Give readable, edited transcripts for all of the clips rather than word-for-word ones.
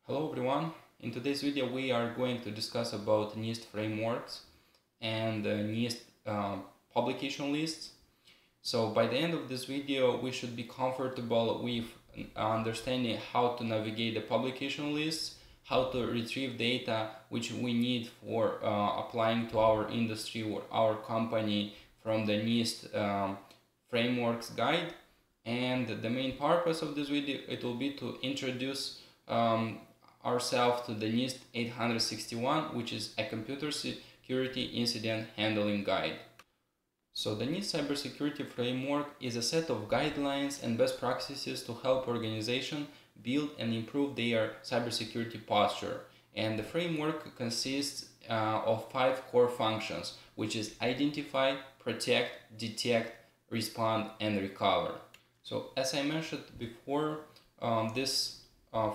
Hello everyone, in today's video we are going to discuss about NIST frameworks and NIST publication lists. So by the end of this video we should be comfortable with understanding how to navigate the publication lists, how to retrieve data which we need for applying to our industry or our company from the NIST frameworks guide. And the main purpose of this video, it will be to introduce ourselves to the NIST 861, which is a computer security incident handling guide. So the NIST cybersecurity framework is a set of guidelines and best practices to help organizations build and improve their cybersecurity posture. And the framework consists of 5 core functions, which is identify, protect, detect, respond, and recover. So as I mentioned before, this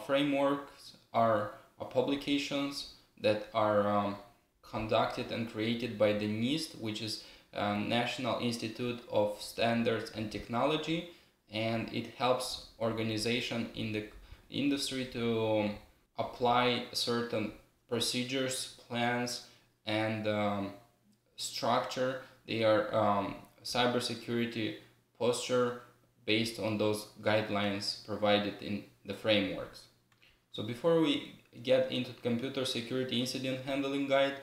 frameworks are publications that are conducted and created by the NIST, which is National Institute of Standards and Technology, and it helps organizations in the industry to apply certain procedures, plans, and structure their cybersecurity posture based on those guidelines provided in the frameworks. So before we get into the computer security incident handling guide,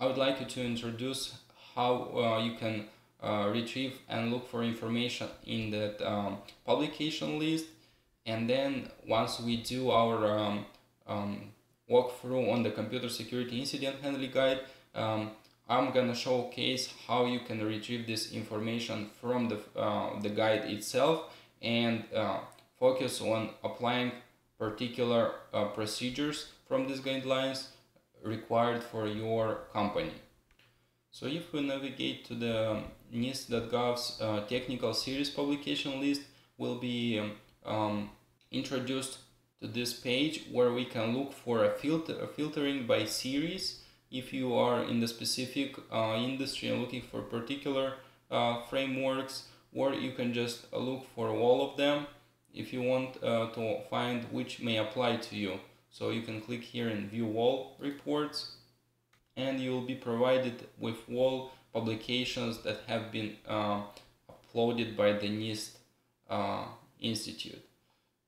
I would like you to introduce how you can retrieve and look for information in that publication list. And then once we do our walkthrough on the computer security incident handling guide, I'm gonna showcase how you can retrieve this information from the guide itself and focus on applying particular procedures from these guidelines required for your company. So if we navigate to the NIST.gov's technical series publication list, we'll be introduced to this page where we can look for a filtering by series. If you are in the specific industry and looking for particular frameworks, or you can just look for all of them if you want to find which may apply to you. So you can click here and view all reports, and you will be provided with all publications that have been uploaded by the NIST Institute.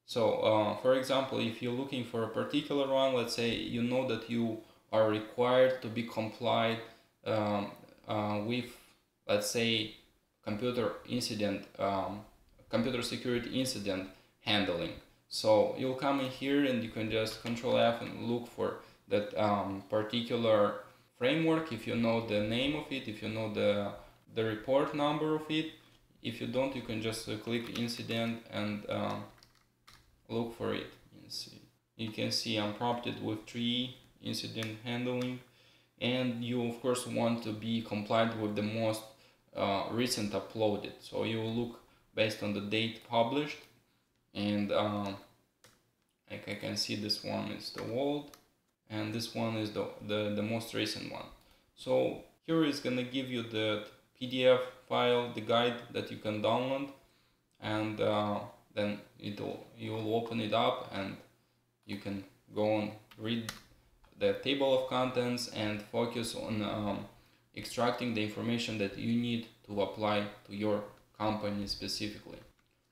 So for example, if you're looking for a particular one, let's say you know that you are required to be complied with, let's say, computer security incident handling. So you'll come in here and you can just Control F and look for that particular framework if you know the name of it, if you know the report number of it. If you don't, you can just click incident and look for it. You can see I'm prompted with 3 incident handling, and you of course want to be compliant with the most recent uploaded. So you will look based on the date published, and like I can see this one is the old and this one is the most recent one. So here is gonna give you the PDF file, the guide that you can download, and then you will open it up and you can go and read the table of contents and focus on extracting the information that you need to apply to your company specifically.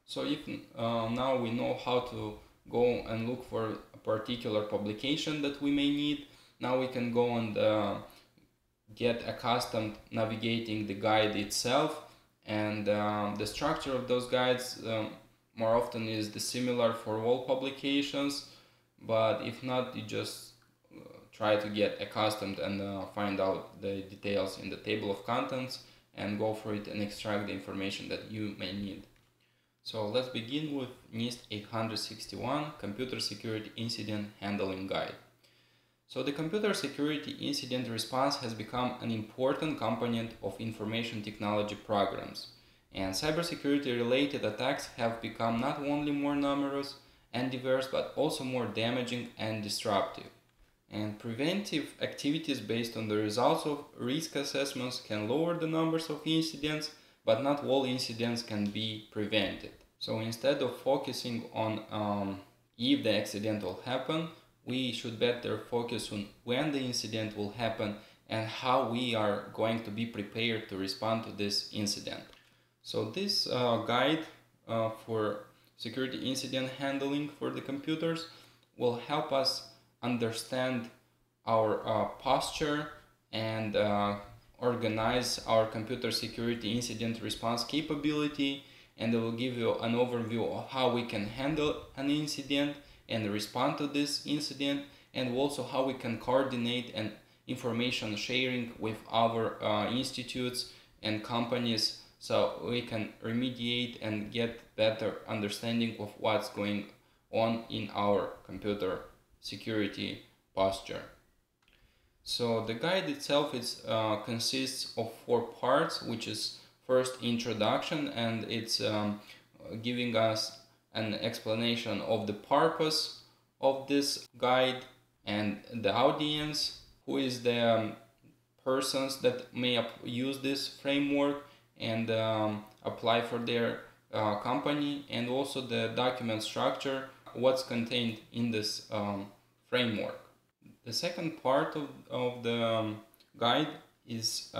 So if now we know how to go and look for a particular publication that we may need, now we can go and get accustomed navigating the guide itself, and the structure of those guides more often is similar for all publications, but if not, you just try to get accustomed and find out the details in the table of contents and go for it and extract the information that you may need. So let's begin with NIST 861 Computer Security Incident Handling Guide. So the computer security incident response has become an important component of information technology programs, and cybersecurity related attacks have become not only more numerous and diverse but also more damaging and disruptive. And preventive activities based on the results of risk assessments can lower the numbers of incidents, but not all incidents can be prevented. So instead of focusing on if the accident will happen, we should better focus on when the incident will happen and how we are going to be prepared to respond to this incident. So this guide for security incident handling for the computers will help us understand our posture and organize our computer security incident response capability, and it will give you an overview of how we can handle an incident and respond to this incident, and also how we can coordinate and information sharing with our institutes and companies, so we can remediate and get better understanding of what's going on in our computer security posture. So the guide itself consists of 4 parts, which is first introduction, and it's giving us an explanation of the purpose of this guide and the audience, who is the persons that may use this framework and apply for their company, and also the document structure, what's contained in this framework. The second part of the guide is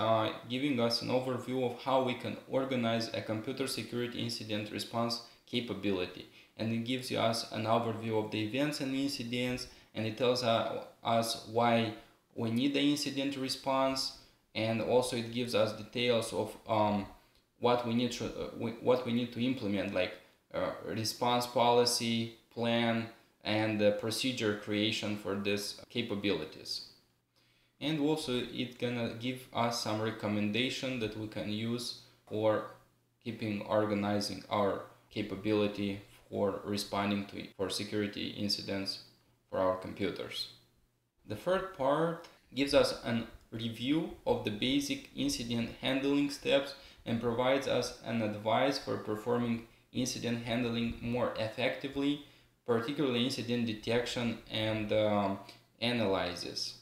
giving us an overview of how we can organize a computer security incident response capability, and it gives us an overview of the events and incidents, and it tells us why we need the incident response, and also it gives us details of what we need to implement, like response policy, plan, and the procedure creation for these capabilities. And also it gonna give us some recommendation that we can use for organizing our capability for responding for security incidents for our computers. The third part gives us a review of the basic incident handling steps and provides us an advice for performing incident handling more effectively, particularly incident detection and analysis.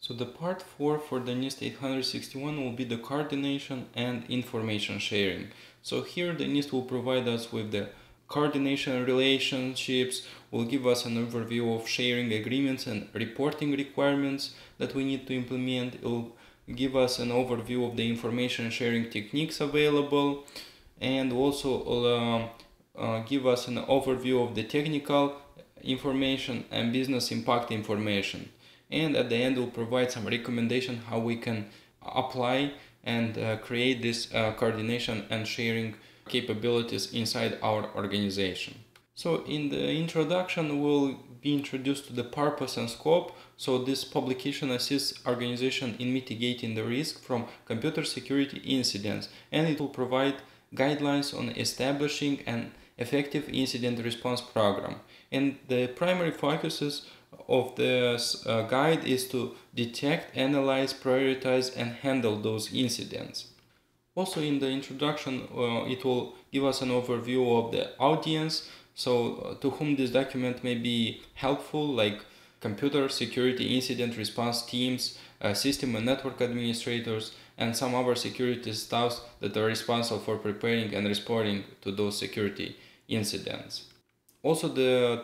So the part 4 for the NIST 861 will be the coordination and information sharing. So here the NIST will provide us with the coordination relationships, will give us an overview of sharing agreements and reporting requirements that we need to implement. It will give us an overview of the information sharing techniques available, and also will give us an overview of the technical information and business impact information. And at the end will provide some recommendation how we can apply and create this coordination and sharing capabilities inside our organization. So in the introduction we'll be introduced to the purpose and scope. So this publication assists organization in mitigating the risk from computer security incidents, and it will provide guidelines on establishing an effective incident response program. And the primary focuses of this guide is to detect, analyze, prioritize, and handle those incidents. Also in the introduction, it will give us an overview of the audience, so to whom this document may be helpful, like computer security incident response teams, system and network administrators, and some other security staffs that are responsible for preparing and responding to those security incidents. Also the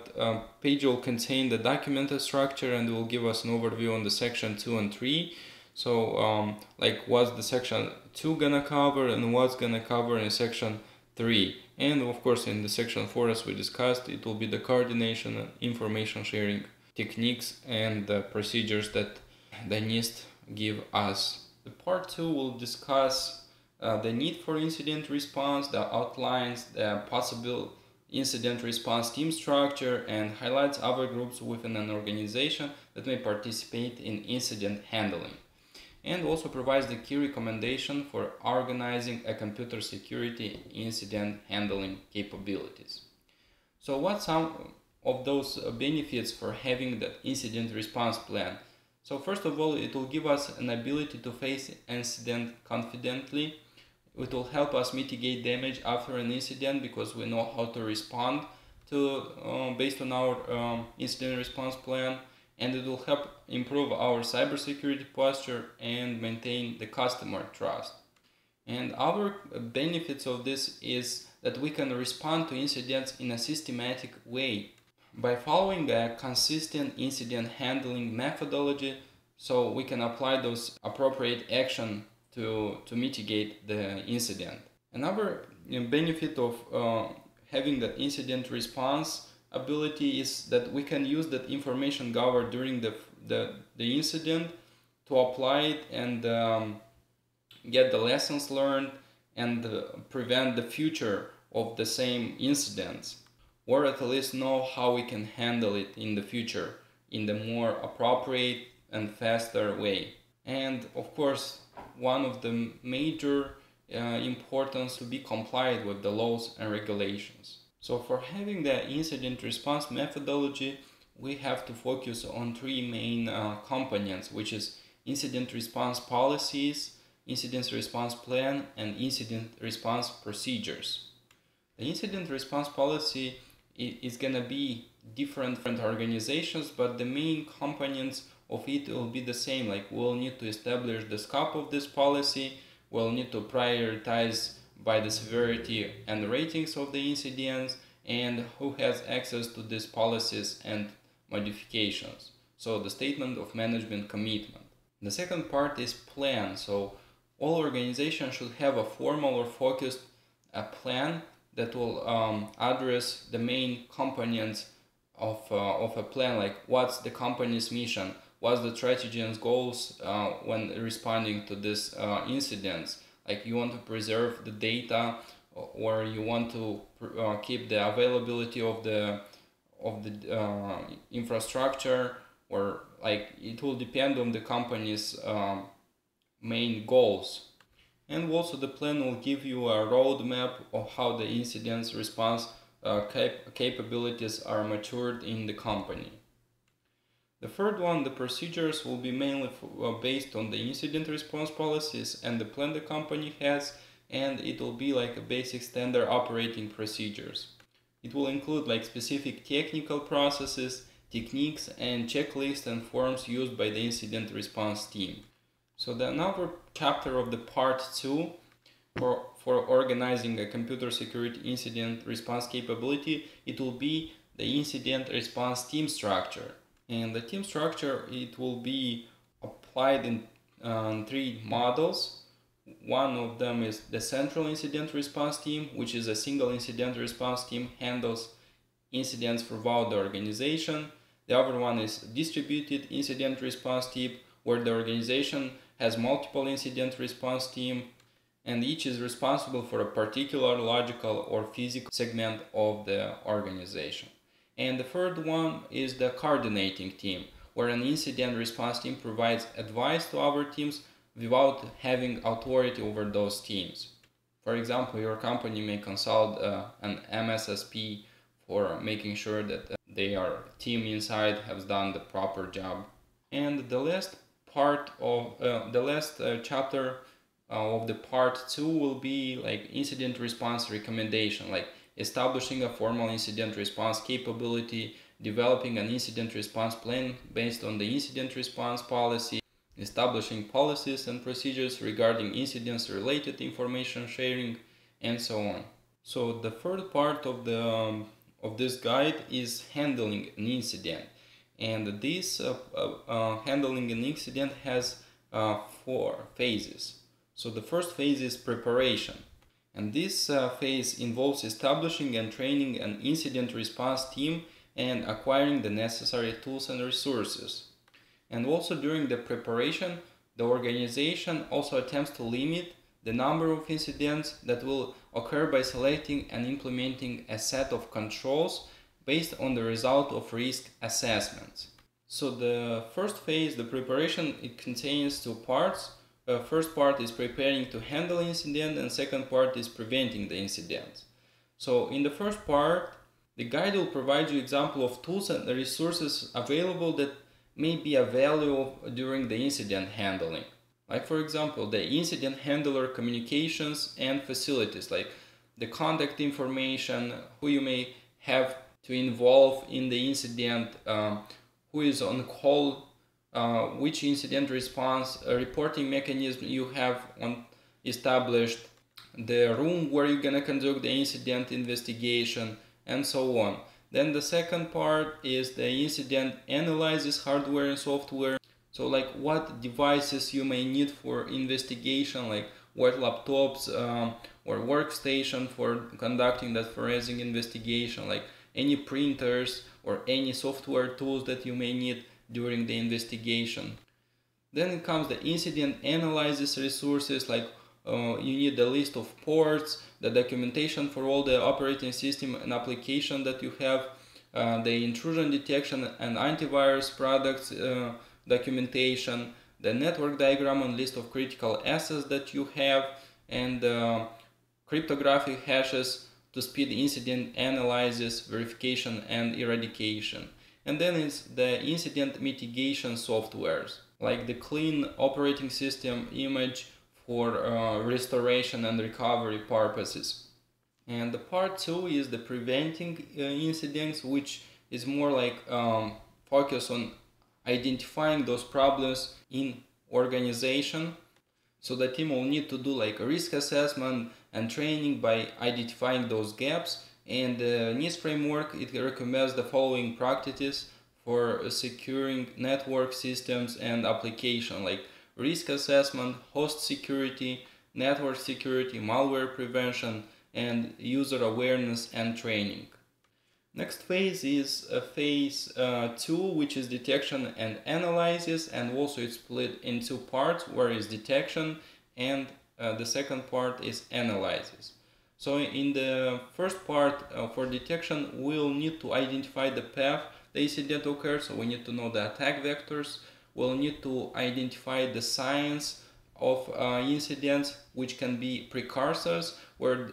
page will contain the documented structure and will give us an overview on the section 2 and 3. So like what's the section 2 gonna cover and what's gonna cover in section 3. And of course in the section 4, as we discussed, it will be the coordination and information sharing techniques and the procedures that the NIST give us. The part 2 will discuss the need for incident response, the outlines the possible incident response team structure, and highlights other groups within an organization that may participate in incident handling, and also provides the key recommendation for organizing a computer security incident handling capabilities. So what's some of those benefits for having the incident response plan? So first of all, it will give us an ability to face incident confidently. It will help us mitigate damage after an incident because we know how to respond to based on our incident response plan, and it will help improve our cybersecurity posture and maintain the customer trust. And other benefits of this is that we can respond to incidents in a systematic way. By following a consistent incident handling methodology, so we can apply those appropriate action to mitigate the incident. Another benefit of having that incident response ability is that we can use that information gathered during the incident to apply it and get the lessons learned and prevent the future of the same incidents, or at least know how we can handle it in the future in the more appropriate and faster way. And of course, one of the major importance to be compliant with the laws and regulations. So for having the incident response methodology, we have to focus on three main components, which is incident response policies, incident response plan, and incident response procedures. The incident response policy is gonna be different organizations, but the main components of it will be the same. Like, we'll need to establish the scope of this policy, we'll need to prioritize by the severity and ratings of the incidents, and who has access to these policies and modifications. So the statement of management commitment. The second part is plan. So all organizations should have a formal or focused plan that will address the main components of a plan, like what's the company's mission, what's the strategy and goals when responding to these incidents. Like, you want to preserve the data, or you want to keep the availability of the infrastructure, or like, it will depend on the company's main goals. And also the plan will give you a roadmap of how the incident response capabilities are matured in the company. The third one, the procedures, will be mainly based on the incident response policies and the plan the company has, and it will be like a basic standard operating procedures. It will include like specific technical processes, techniques, and checklists and forms used by the incident response team. So the another chapter of the part 2 for organizing a computer security incident response capability, it will be the incident response team structure. And the team structure, it will be applied in three models. One of them is the central incident response team, which is a single incident response team, handles incidents throughout the organization. The other one is distributed incident response team, where the organization has multiple incident response team, and each is responsible for a particular logical or physical segment of the organization. And the third one is the coordinating team, where an incident response team provides advice to other teams without having authority over those teams. For example, your company may consult an MSSP for making sure that their team inside has done the proper job. And the last part of the last chapter of the part 2 will be like incident response recommendation, like establishing a formal incident response capability, developing an incident response plan based on the incident response policy, establishing policies and procedures regarding incidents related information sharing, and so on. So the third part of this guide is handling an incident. And this handling an incident has 4 phases. So the first phase is preparation. And this phase involves establishing and training an incident response team and acquiring the necessary tools and resources. And also during the preparation, the organization also attempts to limit the number of incidents that will occur by selecting and implementing a set of controls based on the result of risk assessments. So the first phase, the preparation, it contains 2 parts. First part is preparing to handle incident, and second part is preventing the incident. So in the first part, the guide will provide you example of tools and resources available that may be of value during the incident handling. Like, for example, the incident handler communications and facilities, like the contact information, who you may have to involve in the incident, who is on call, which incident response reporting mechanism you have established, the room where you're gonna conduct the incident investigation, and so on. Then the second part is the incident analysis hardware and software. So like what devices you may need for investigation, like what laptops or workstation for conducting that forensic investigation, like any printers or any software tools that you may need during the investigation. Then it comes the incident analysis resources, like you need the list of ports, the documentation for all the operating system and application that you have, the intrusion detection and antivirus products documentation, the network diagram and list of critical assets that you have, and cryptographic hashes to speed incident analysis, verification, and eradication. And then it's the incident mitigation softwares, like the clean operating system image for restoration and recovery purposes. And the part 2 is the preventing incidents, which is more like focus on identifying those problems in organization. So the team will need to do like a risk assessment and training by identifying those gaps. And the NIST framework, it recommends the following practices for securing network systems and application, like risk assessment, host security, network security, malware prevention, and user awareness and training. Next phase is phase 2, which is detection and analysis, and also it's split in two parts, where is detection and the second part is analysis. So in the first part for detection, we'll need to identify the path the incident occurs, so we need to know the attack vectors. We'll need to identify the signs of incidents, which can be precursors, where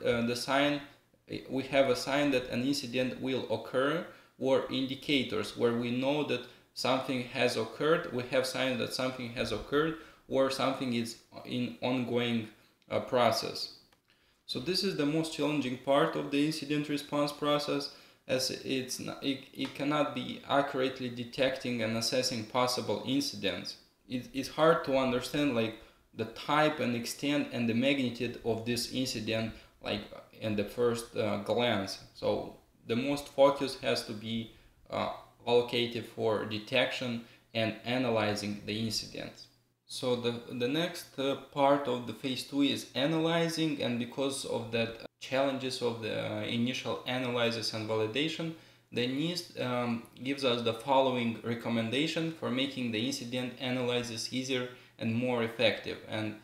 we have a sign that an incident will occur, or indicators where we know that something has occurred. We have signs that something has occurred or something is in ongoing process. So this is the most challenging part of the incident response process, as it cannot be accurately detecting and assessing possible incidents. It's hard to understand like the type and extent and the magnitude of this incident like in the first glance. So the most focus has to be allocated for detection and analyzing the incidents. So the next part of the phase 2 is analyzing, and because of that challenges of the initial analysis and validation, the NIST gives us the following recommendation for making the incident analysis easier and more effective. And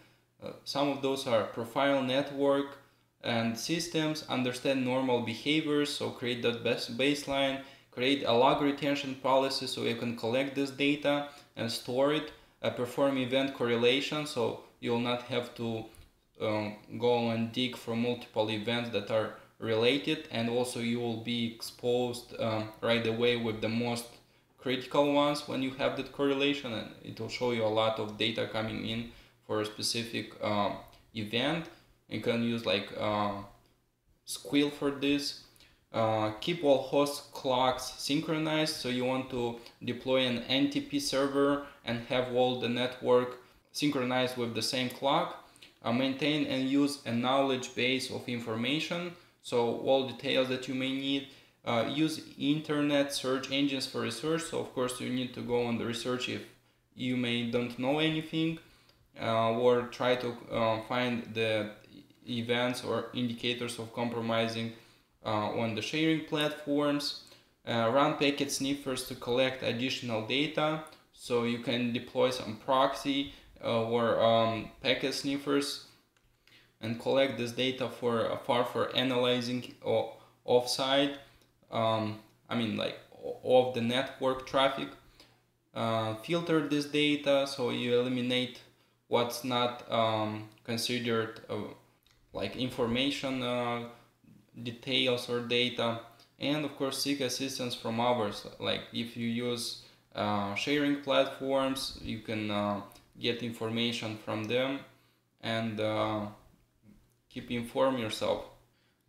some of those are profile network and systems, understand normal behaviors, so create that baseline, create a log retention policy so you can collect this data and store it, perform event correlation, so you'll not have to go and dig for multiple events that are related, and also you will be exposed right away with the most critical ones when you have that correlation, and it will show you a lot of data coming in for a specific event. You can use like Squill for this. Keep all host clocks synchronized, so you want to deploy an NTP server and have all the network synchronized with the same clock. Maintain and use a knowledge base of information, so all details that you may need. Use internet search engines for research, so of course you need to go on the research if you don't know anything, or try to find the events or indicators of compromising on the sharing platforms. Run packet sniffers to collect additional data, so you can deploy some proxy or packet sniffers and collect this data for analyzing offsite, like off the network traffic. Filter this data so you eliminate what's not considered like information details or data, and of course seek assistance from others. Like if you use sharing platforms, you can get information from them and keep informed yourself.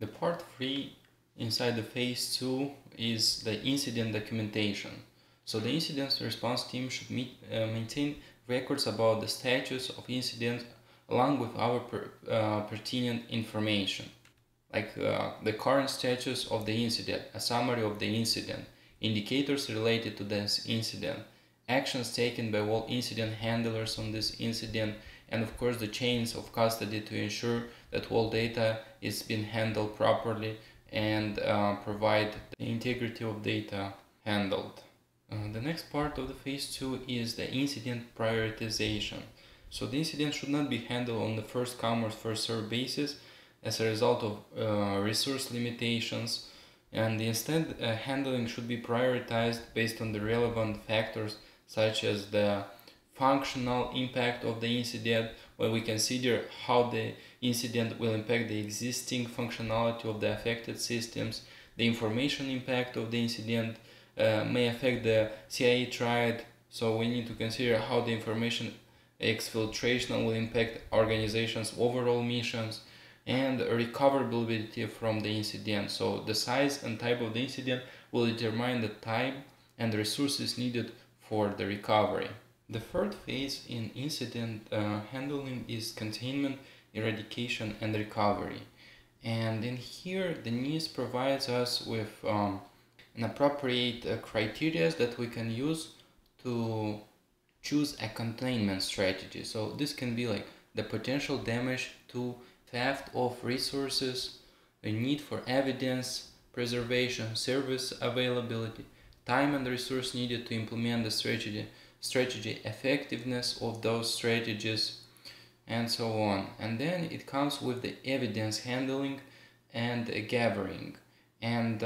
The part 3 inside the phase 2 is the incident documentation. So the incident response team should maintain records about the status of incidents along with our pertinent information. the current status of the incident, a summary of the incident, indicators related to this incident, actions taken by all incident handlers on this incident, and of course the chains of custody to ensure that all data is being handled properly and provide the integrity of data handled. The next part of the phase 2 is the incident prioritization. So the incident should not be handled on the first come or first served basis as a result of resource limitations, and instead handling should be prioritized based on the relevant factors such as the functional impact of the incident, where we consider how the incident will impact the existing functionality of the affected systems. The information impact of the incident may affect the CIA triad, so we need to consider how the information exfiltration will impact organization's overall missions, and recoverability from the incident. So the size and type of the incident will determine the time and resources needed for the recovery. The third phase in incident handling is containment, eradication, and recovery. And in here, the NIST provides us with an appropriate criteria that we can use to choose a containment strategy. So this can be like the potential damage to theft of resources, the need for evidence preservation, service availability, time and resource needed to implement the strategy, effectiveness of those strategies, and so on. And then it comes with the evidence handling and gathering. And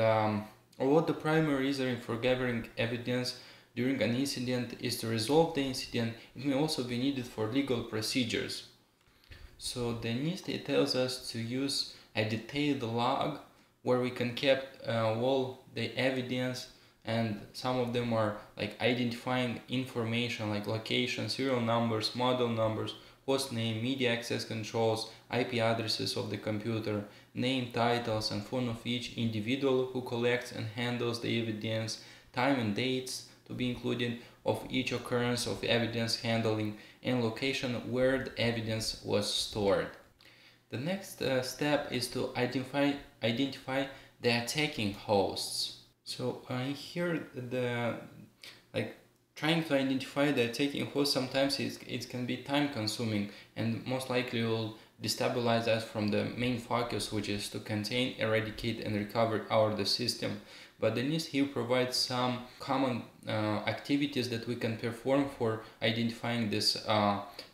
although the primary reason for gathering evidence during an incident is to resolve the incident, it may also be needed for legal procedures. So the NIST tells us to use a detailed log where we can keep all the evidence, and some of them are like identifying information like location, serial numbers, model numbers, host name, media access controls, IP addresses of the computer, name, titles, and phone of each individual who collects and handles the evidence, time and dates to be included of each occurrence of evidence handling, and location where the evidence was stored. The next step is to identify the attacking hosts. So here trying to identify the attacking host sometimes it can be time consuming, and most likely will destabilize us from the main focus, which is to contain, eradicate, and recover the system. But the NIST here provides some common activities that we can perform for identifying this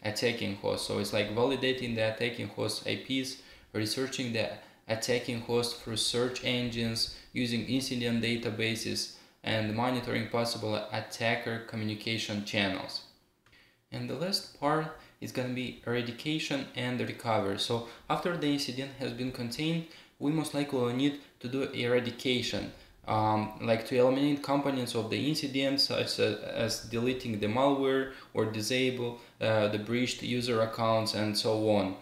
attacking host. So it's like validating the attacking host IPs, researching the attacking host through search engines, using incident databases, and monitoring possible attacker communication channels. And the last part is going to be eradication and recovery. So after the incident has been contained, we most likely will need to do eradication. Like to eliminate components of the incident, such as deleting the malware or disable the breached user accounts and so on.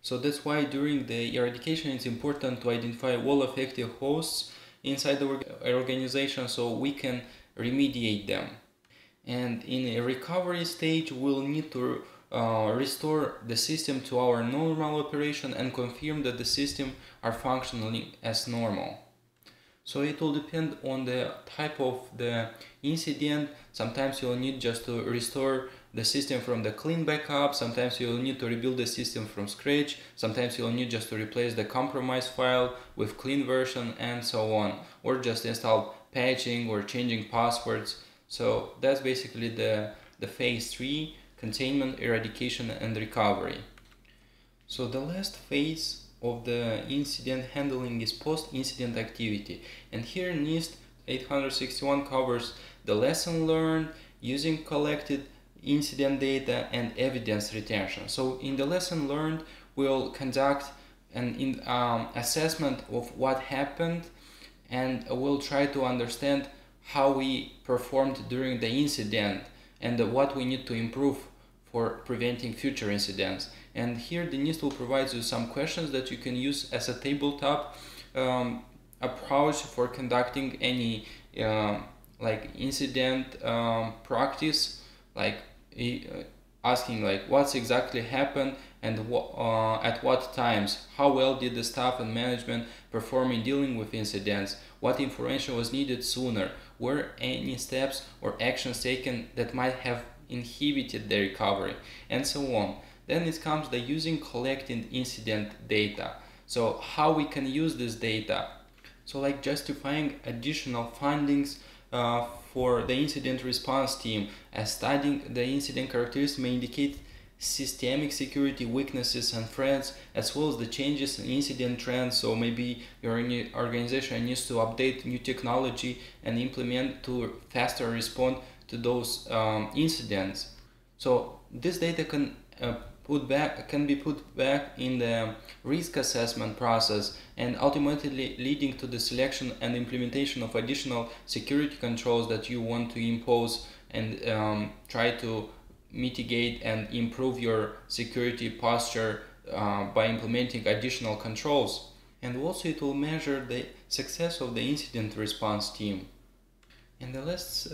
So that's why during the eradication it's important to identify all affected hosts inside the organization so we can remediate them. And in a recovery stage we'll need to restore the system to our normal operation and confirm that the system are functioning as normal. So it will depend on the type of the incident. Sometimes you'll need just to restore the system from the clean backup, sometimes you'll need to rebuild the system from scratch, sometimes you'll need just to replace the compromised file with clean version, and so on, or just install patching or changing passwords. So that's basically the phase 3, containment, eradication, and recovery. So the last phase of the incident handling is post-incident activity, and here NIST 861 covers the lesson learned, using collected incident data, and evidence retention. So in the lesson learned we'll conduct an assessment of what happened, and we'll try to understand how we performed during the incident and what we need to improve for preventing future incidents. And here the NIST will provide you some questions that you can use as a tabletop approach for conducting any like incident practice, like asking like what's exactly happened and at what times, how well did the staff and management perform in dealing with incidents, what information was needed sooner, were any steps or actions taken that might have inhibited the recovery, and so on. Then it comes the using collected incident data. So how we can use this data. So like justifying additional findings for the incident response team, as studying the incident characteristics may indicate systemic security weaknesses and threats, as well as the changes in incident trends. So maybe your organization needs to update new technology and implement to faster respond to those incidents. So this data can be put back in the risk assessment process and ultimately leading to the selection and implementation of additional security controls that you want to impose and try to mitigate and improve your security posture by implementing additional controls. And also it will measure the success of the incident response team. And the last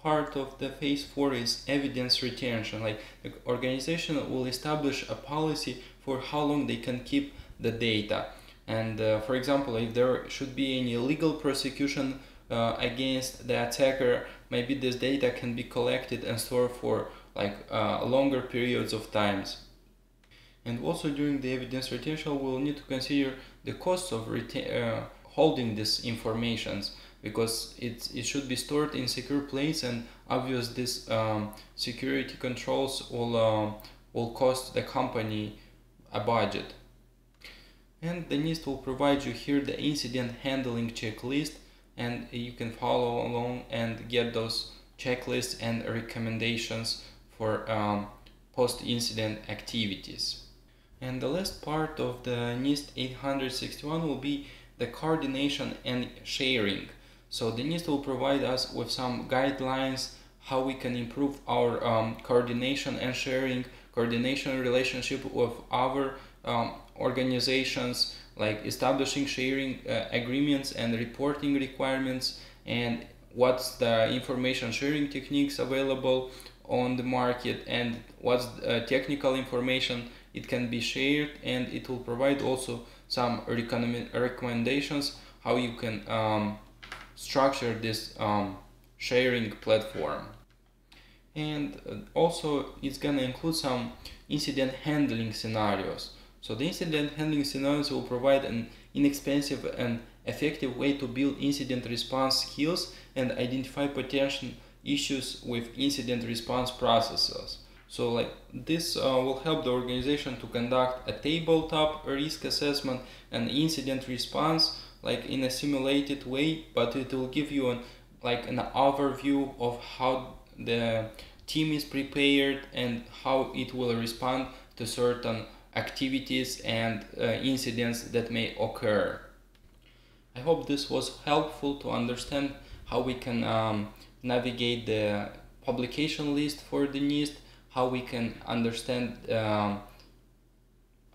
part of the phase 4 is evidence retention. Like the organization will establish a policy for how long they can keep the data. And for example, if there should be any legal prosecution against the attacker, maybe this data can be collected and stored for like longer periods of times. And also during the evidence retention, we'll need to consider the costs of holding this information, because it should be stored in secure place, and obviously this security controls will cost the company a budget. And the NIST will provide you here the incident handling checklist, and you can follow along and get those checklists and recommendations for post-incident activities. And the last part of the NIST 861 will be the coordination and sharing. So the NIST will provide us with some guidelines how we can improve our coordination and sharing, coordination relationship with other organizations, like establishing sharing agreements and reporting requirements, and what's the information sharing techniques available on the market, and what's technical information it can be shared, and it will provide also some recommendations how you can structure this sharing platform. And also it's gonna include some incident handling scenarios. So the incident handling scenarios will provide an inexpensive and effective way to build incident response skills and identify potential issues with incident response processes. So like this will help the organization to conduct a tabletop risk assessment and incident response like in a simulated way, but it will give you an overview of how the team is prepared and how it will respond to certain activities and incidents that may occur. I hope this was helpful to understand how we can navigate the publication list for the NIST, how we can understand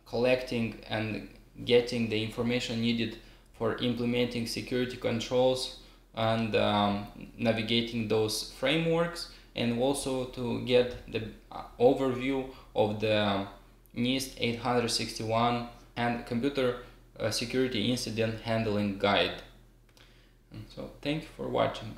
collecting and getting the information needed for implementing security controls and navigating those frameworks, and also to get the overview of the NIST 861 and Computer Security Incident Handling Guide. And so thank you for watching.